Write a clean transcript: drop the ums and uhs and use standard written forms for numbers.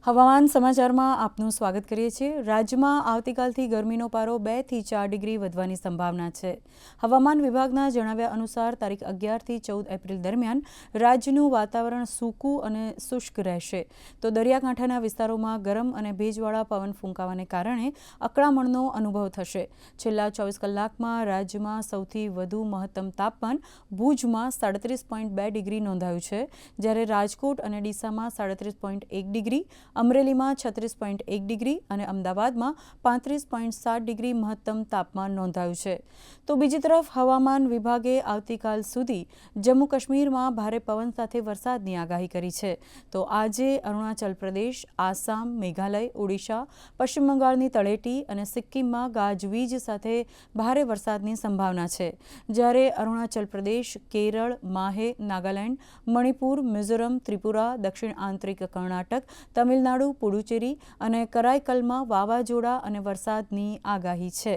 હવામાન સમાચારમાં આપનું સ્વાગત કરીએ છીએ। રાજ્યમાં આવતીકાલથી ગરમીનો પારો 2 થી 4 ડિગ્રી વધવાની સંભાવના છે। હવામાન વિભાગના જણાવ્યા અનુસાર તારીખ 11 થી 14 એપ્રિલ દરમિયાન રાજ્યનું વાતાવરણ સૂકું અને શુષ્ક રહેશે, તો દરિયાકાંઠાના વિસ્તારોમાં ગરમ અને ભેજવાળા પવન ફૂંકાવાને કારણે અકળામણનો અનુભવ થશે। છેલ્લા 24 કલાકમાં રાજ્યમાં સૌથી વધુ મહત્તમ તાપમાન ભુજમાં 37.2 ડિગ્રી નોંધાયું છે, જ્યારે રાજકોટ અને ડીસામાં 37.1 ડિગ્રી, અમરેલીમાં 36.1 ડિગ્રી અને અમદાવાદમાં 35.7 ડિગ્રી મહત્તમ તાપમાન નોંધાયું છે। તો બીજી તરફ હવામાન વિભાગે આવતીકાલ સુધી જમ્મુ કાશ્મીરમાં ભારે પવન સાથે વરસાદની આગાહી કરી છે। તો આજે અરુણાચલ પ્રદેશ, આસામ, મેઘાલય, ઓડિશા, પશ્ચિમ બંગાળની તળેટી અને સિક્કિમમાં ગાજવીજ સાથે ભારે વરસાદની સંભાવના છે, જ્યારે અરુણાચલ પ્રદેશ, કેરળ, માહે, નાગાલેન્ડ, મણિપુર, મિઝોરમ, ત્રિપુરા, દક્ષિણ આંતરિક કર્ણાટક, તમિલનાડુ, પુડુચેરી અને કરાઈકલમાં વાવાઝોડા અને વરસાદની આગાહી છે।